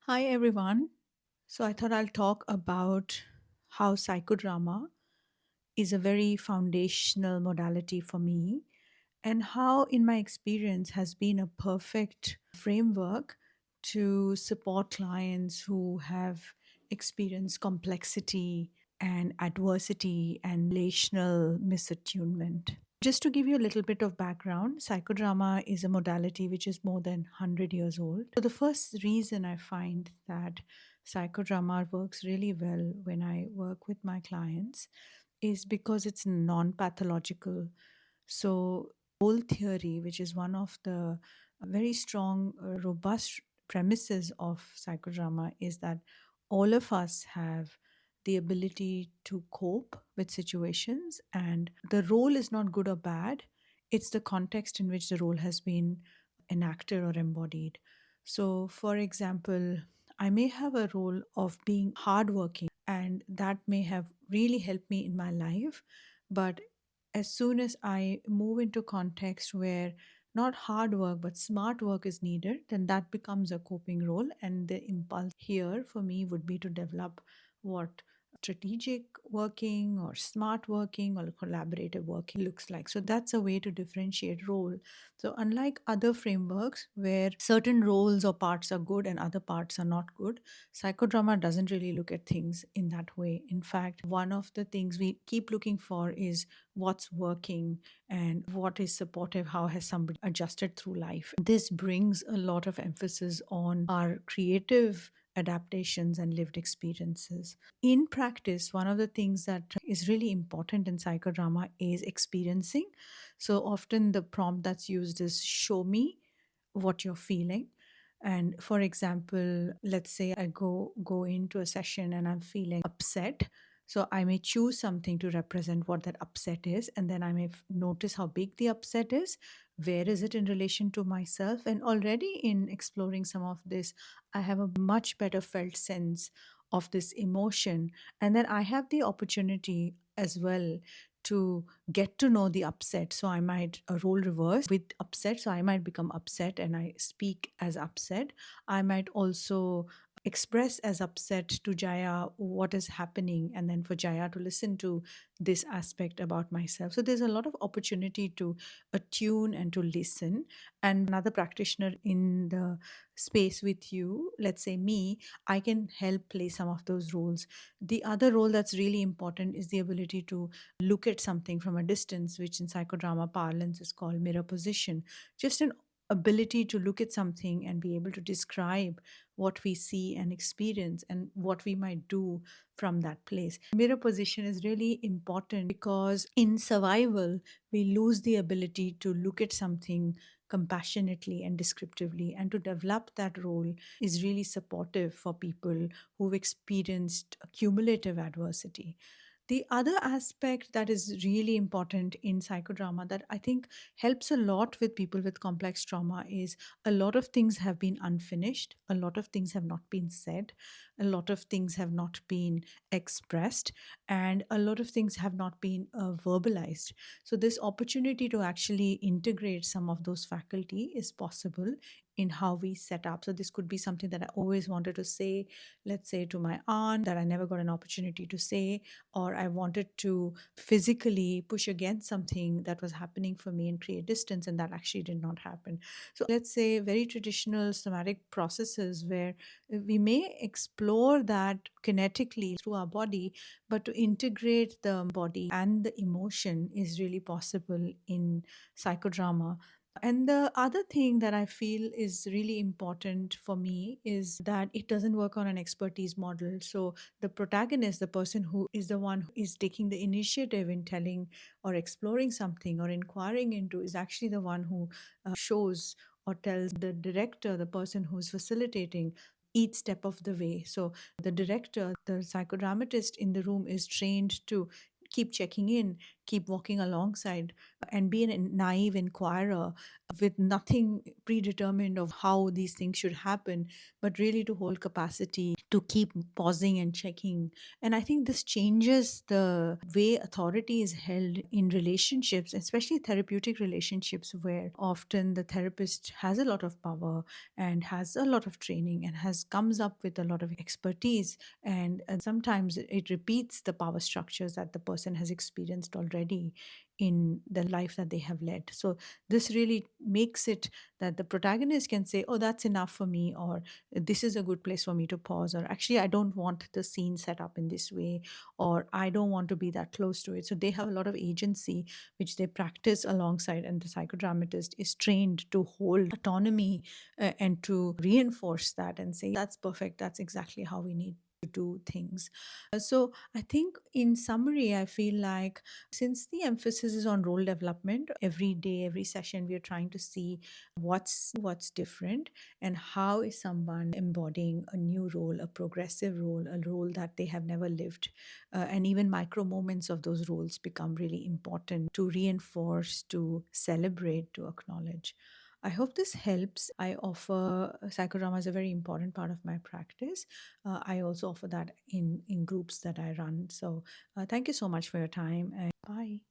Hi, everyone. So, I thought I'll talk about how psychodrama is a very foundational modality for me and how, in my experience, has been a perfect framework to support clients who have experienced complexity and adversity and relational misattunement. Just to give you a little bit of background, psychodrama is a modality which is more than 100 years old. So, the first reason I find that psychodrama works really well when I work with my clients is because it's non pathological. So, whole theory, which is one of the very strong, robust premises of psychodrama, is that all of us have the ability to cope with situations, and the role is not good or bad, it's the context in which the role has been enacted or embodied. So, for example, I may have a role of being hardworking, and that may have really helped me in my life. But as soon as I move into context where not hard work but smart work is needed, then that becomes a coping role. And the impulse here for me would be to develop what strategic working or smart working or collaborative working looks like. So that's a way to differentiate role. So, unlike other frameworks where certain roles or parts are good and other parts are not good, psychodrama doesn't really look at things in that way. In fact, one of the things we keep looking for is what's working and what is supportive, how has somebody adjusted through life. This brings a lot of emphasis on our creative adaptations and lived experiences. In practice, one of the things that is really important in psychodrama is experiencing. So often the prompt that's used is show me what you're feeling. And for example, let's say I go into a session and I'm feeling upset. So I may choose something to represent what that upset is, and then I may notice how big the upset is. Where is it in relation to myself? And already in exploring some of this, I have a much better felt sense of this emotion. And then I have the opportunity as well to get to know the upset. So I might role reverse with upset. So I might become upset and I speak as upset. I might also express as upset to Jaya what is happening, and then for Jaya to listen to this aspect about myself. So there's a lot of opportunity to attune and to listen. And another practitioner in the space with you, let's say me, I can help play some of those roles. The other role that's really important is the ability to look at something from a distance, which in psychodrama parlance is called mirror position. Just an ability to look at something and be able to describe what we see and experience and what we might do from that place. Mirror position is really important because in survival, we lose the ability to look at something compassionately and descriptively, and to develop that role is really supportive for people who've experienced cumulative adversity. The other aspect that is really important in psychodrama that I think helps a lot with people with complex trauma is a lot of things have been unfinished, a lot of things have not been said, a lot of things have not been expressed, and a lot of things have not been verbalized. So, this opportunity to actually integrate some of those faculty is possible in how we set up. So, this could be something that I always wanted to say, let's say to my aunt, that I never got an opportunity to say, or I wanted to physically push against something that was happening for me and create distance, and that actually did not happen. So, let's say very traditional somatic processes where we may explore that kinetically through our body, but to integrate the body and the emotion is really possible in psychodrama. And the other thing that I feel is really important for me is that it doesn't work on an expertise model. So the protagonist, the person who is the one who is taking the initiative in telling or exploring something or inquiring into, is actually the one who shows or tells the director, the person who's facilitating, each step of the way. So the director, the psychodramatist in the room is trained to keep checking in, keep walking alongside and be a naive inquirer with nothing predetermined of how these things should happen, but really to hold capacity to keep pausing and checking. And I think this changes the way authority is held in relationships, especially therapeutic relationships, where often the therapist has a lot of power and has a lot of training and has comes up with a lot of expertise, and sometimes it repeats the power structures that the person has experienced already in the life that they have led. So this really makes it that the protagonist can say, oh, that's enough for me, or this is a good place for me to pause, or actually I don't want the scene set up in this way, or I don't want to be that close to it. So they have a lot of agency which they practice alongside, and the psychodramatist is trained to hold autonomy and to reinforce that and say, that's perfect, that's exactly how we need to do things. So I think in summary, I feel like since the emphasis is on role development, every day, every session, we are trying to see what's different and how is someone embodying a new role, a progressive role, a role that they have never lived. And even micro moments of those roles become really important to reinforce, to celebrate, to acknowledge. I hope this helps. I offer psychodrama as a very important part of my practice. I also offer that in groups that I run. So thank you so much for your time, and bye.